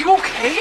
you okay?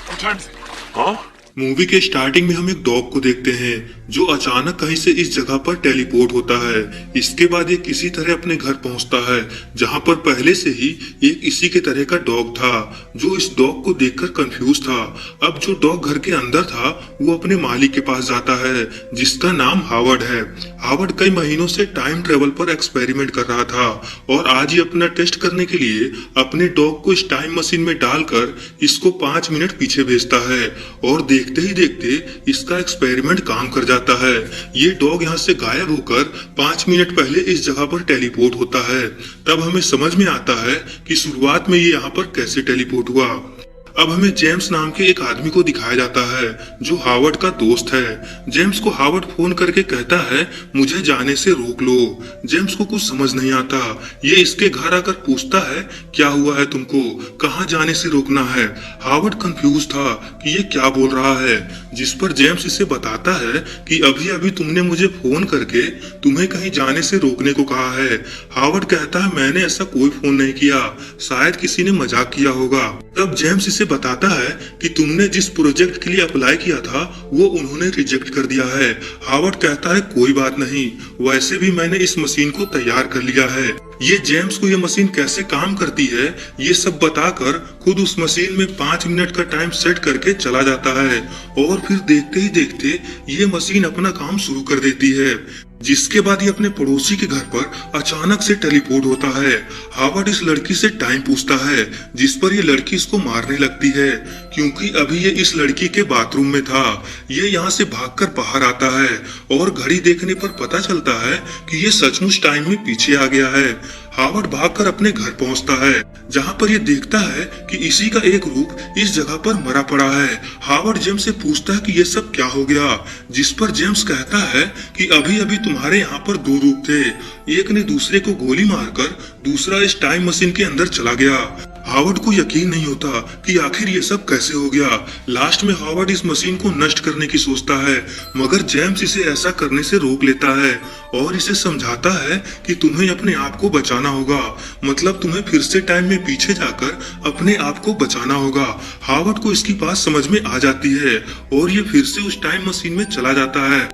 Who turns it? हाँ? Movie के starting में हम एक डॉग को देखते हैं जो अचानक कहीं से इस जगह पर टेलीपोर्ट होता है। इसके बाद ये किसी तरह अपने घर पहुंचता है जहां पर पहले से ही एक इसी के तरह का डॉग था जो इस डॉग को देखकर कंफ्यूज था। अब जो डॉग घर के अंदर था वो अपने मालिक के पास जाता है जिसका नाम हावर्ड है। हावर्ड कई महीनों से टाइम ट्रेवल पर एक्सपेरिमेंट कर रहा था और आज ही अपना टेस्ट करने के लिए अपने डॉग को इस टाइम मशीन में डालकर इसको 5 मिनट पीछे भेजता है और देखते ही देखते इसका एक्सपेरिमेंट काम कर जाता है। ये डॉग यहाँ से गायब होकर 5 मिनट पहले इस जगह पर टेलीपोर्ट होता है। तब हमें समझ में आता है कि शुरुआत में ये यहाँ पर कैसे टेलीपोर्ट हुआ। अब हमें जेम्स नाम के एक आदमी को दिखाया जाता है जो हावर्ड का दोस्त है। जेम्स को हावर्ड फोन करके कहता है मुझे जाने से रोक लो। जेम्स को कुछ समझ नहीं आता। ये इसके घर आकर पूछता है क्या हुआ है तुमको, कहाँ जाने से रोकना है। हावर्ड कंफ्यूज था कि ये क्या बोल रहा है, जिस पर जेम्स इसे बताता है कि अभी अभी तुमने मुझे फोन करके तुम्हें कहीं जाने से रोकने को कहा है। हावर्ड कहता है मैंने ऐसा कोई फोन नहीं किया, शायद किसी ने मजाक किया होगा। तब जेम्स इसे बताता है कि तुमने जिस प्रोजेक्ट के लिए अप्लाई किया था वो उन्होंने रिजेक्ट कर दिया है। हावर्ड कहता है कोई बात नहीं, वैसे भी मैंने इस मशीन को तैयार कर लिया है। ये जेम्स को ये मशीन कैसे काम करती है ये सब बताकर खुद उस मशीन में 5 मिनट का टाइम सेट करके चला जाता है और फिर देखते ही देखते ये मशीन अपना काम शुरू कर देती है। जिसके बाद ये अपने पड़ोसी के घर पर अचानक से टेलीपोर्ट होता है। हावर्ड इस लड़की से टाइम पूछता है जिस पर ये लड़की इसको मारने लगती है क्योंकि अभी ये इस लड़की के बाथरूम में था। ये यहाँ से भागकर बाहर आता है और घड़ी देखने पर पता चलता है कि ये सचमुच टाइम में पीछे आ गया है। हावर्ड भागकर अपने घर पहुंचता है जहां पर ये देखता है कि इसी का एक रूप इस जगह पर मरा पड़ा है। हावर्ड जेम्स से पूछता है कि ये सब क्या हो गया, जिस पर जेम्स कहता है कि अभी अभी तुम्हारे यहाँ पर 2 रूप थे, एक ने दूसरे को गोली मारकर दूसरा इस टाइम मशीन के अंदर चला गया। हावर्ड को यकीन नहीं होता कि आखिर ये सब कैसे हो गया। लास्ट में हावर्ड इस मशीन को नष्ट करने की सोचता है मगर जेम्स इसे ऐसा करने से रोक लेता है और इसे समझाता है कि तुम्हें अपने आप को बचाना होगा, मतलब तुम्हें फिर से टाइम में पीछे जाकर अपने आप को बचाना होगा। हावर्ड को इसकी बात समझ में आ जाती है और ये फिर से उस टाइम मशीन में चला जाता है।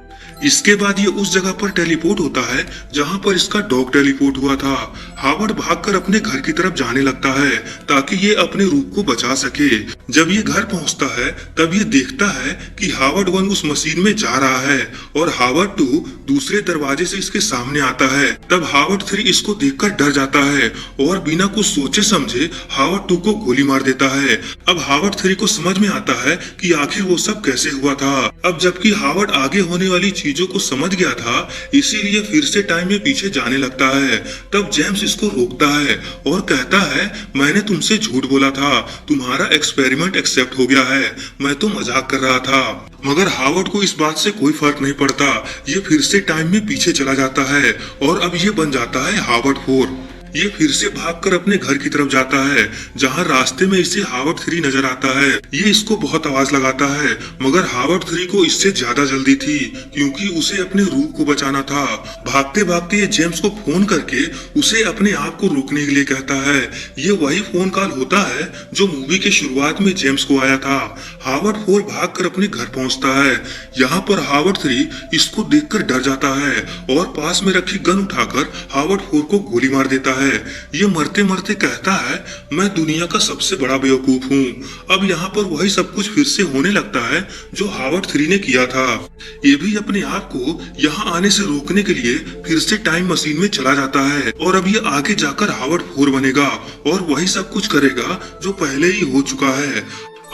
इसके बाद ये उस जगह पर टेलीपोर्ट होता है जहां पर इसका डॉग टेलीपोर्ट हुआ था। हावर्ड भागकर अपने घर की तरफ जाने लगता है ताकि ये अपने रूप को बचा सके। जब ये घर पहुंचता है तब ये देखता है कि हावर्ड 1 उस मशीन में जा रहा है और हावर्ड 2 दूसरे दरवाजे से इसके सामने आता है। तब हावर्ड 3 इसको देखकर डर जाता है और बिना कुछ सोचे समझे हावर्ड 2 को गोली मार देता है। अब हावर्ड 3 को समझ में आता है कि आखिर वो सब कैसे हुआ था। अब जबकि हावर्ड आगे होने वाली चीजों को समझ गया था इसीलिए फिर से टाइम में पीछे जाने लगता है। तब जेम्स इसको रोकता है और कहता है मैंने तुमसे झूठ बोला था, तुम्हारा एक्सपेरिमेंट एक्सेप्ट हो गया है, मैं तो मजाक कर रहा था। मगर हावर्ड को इस बात से कोई फर्क नहीं पड़ता। ये फिर से टाइम में पीछे चला जाता है और अब ये बन जाता है हावर्ड 4। ये फिर से भागकर अपने घर की तरफ जाता है जहां रास्ते में इसे हावर्ड 3 नजर आता है। ये इसको बहुत आवाज लगाता है मगर हावर्ड 3 को इससे ज्यादा जल्दी थी क्योंकि उसे अपने रूप को बचाना था। भागते भागते ये जेम्स को फोन करके उसे अपने आप को रोकने के लिए कहता है। ये वही फोन कॉल होता है जो मूवी के शुरुआत में जेम्स को आया था। हावर्ड 4 भागकर अपने घर पहुंचता है। यहाँ पर हावर्ड 3 इसको देखकर डर जाता है और पास में रखी गन उठाकर हावर्ड 4 को गोली मार देता है। ये मरते मरते कहता है मैं दुनिया का सबसे बड़ा बेवकूफ हूँ। अब यहाँ पर वही सब कुछ फिर से होने लगता है जो हावर्ड 3 ने किया था। ये भी अपने आप को यहाँ आने से रोकने के लिए फिर से टाइम मशीन में चला जाता है और अब ये आगे जाकर हावर्ड 4 बनेगा और वही सब कुछ करेगा जो पहले ही हो चुका है।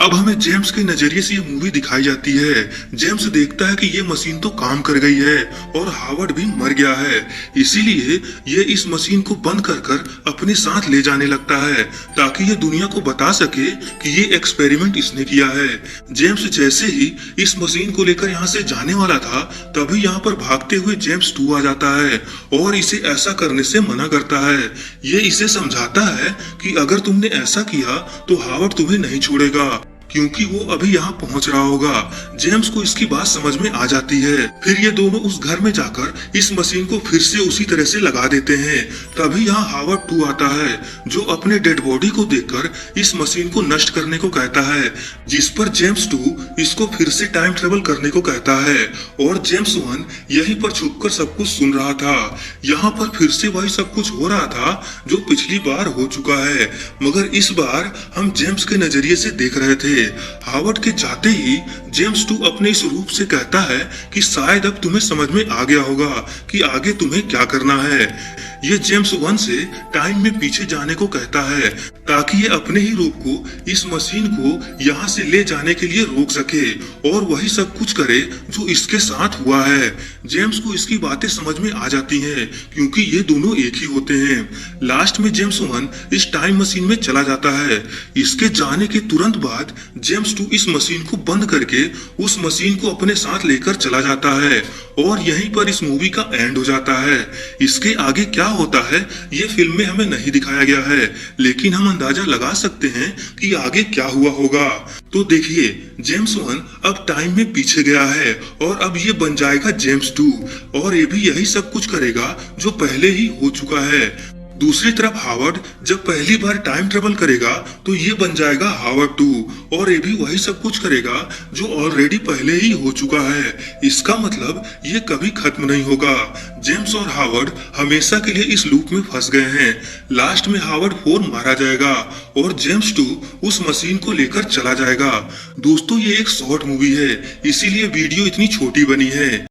अब हमें जेम्स के नजरिए से ये मूवी दिखाई जाती है। जेम्स देखता है कि ये मशीन तो काम कर गई है और हावर्ड भी मर गया है, इसीलिए ये इस मशीन को बंद कर कर अपने साथ ले जाने लगता है ताकि ये दुनिया को बता सके कि ये एक्सपेरिमेंट इसने किया है। जेम्स जैसे ही इस मशीन को लेकर यहाँ से जाने वाला था तभी यहाँ पर भागते हुए जेम्स 2 आ जाता है और इसे ऐसा करने से मना करता है। ये इसे समझाता है कि अगर तुमने ऐसा किया तो हावर्ड तुम्हें नहीं छोड़ेगा। क्योंकि वो अभी यहाँ पहुंच रहा होगा। जेम्स को इसकी बात समझ में आ जाती है। फिर ये दोनों उस घर में जाकर इस मशीन को फिर से उसी तरह से लगा देते हैं। तभी यहाँ हावर्ड 2 आता है, जो अपने डेड बॉडी को देखकर इस मशीन को नष्ट करने को कहता है, जिस पर जेम्स 2 इसको फिर से टाइम ट्रेवल करने को कहता है। और जेम्स 1 यहीं पर छुपकर सब कुछ सुन रहा था। यहाँ पर फिर से वही सब कुछ हो रहा था जो पिछली बार हो चुका है, मगर इस बार हम जेम्स के नजरिए से देख रहे थे। हावर्ड के जाते ही जेम्स 2 अपने इस रूप से कहता है कि शायद अब तुम्हें समझ में आ गया होगा कि आगे तुम्हें क्या करना है। ये जेम्स 1 से टाइम में पीछे जाने को कहता है, ताकि ये अपने ही रूप को इस मशीन को यहाँ से ले जाने के लिए रोक सके और वही सब कुछ करे जो इसके साथ हुआ है। जेम्स को इसकी बातें समझ में आ जाती हैं, क्योंकि ये दोनों एक ही होते हैं। लास्ट में जेम्स 1 इस टाइम मशीन में चला जाता है। इसके जाने के तुरंत बाद जेम्स 2 इस मशीन को बंद करके उस मशीन को अपने साथ लेकर चला जाता है और यहीं पर इस मूवी का एंड हो जाता है। इसके आगे क्या होता है ये फिल्म में हमें नहीं दिखाया गया है, लेकिन हम अंदाजा लगा सकते हैं कि आगे क्या हुआ होगा। तो देखिए, जेम्स 1 अब टाइम में पीछे गया है और अब ये बन जाएगा जेम्स 2 और ये भी यही सब कुछ करेगा जो पहले ही हो चुका है। दूसरी तरफ हावर्ड जब पहली बार टाइम ट्रेवल करेगा तो ये बन जाएगा हावर्ड 2 और ये भी वही सब कुछ करेगा जो ऑलरेडी पहले ही हो चुका है। इसका मतलब ये कभी खत्म नहीं होगा। जेम्स और हावर्ड हमेशा के लिए इस लूप में फंस गए हैं। लास्ट में हावर्ड 4 मारा जाएगा और जेम्स 2 उस मशीन को लेकर चला जाएगा। दोस्तों, ये एक शॉर्ट मूवी है, इसीलिए वीडियो इतनी छोटी बनी है।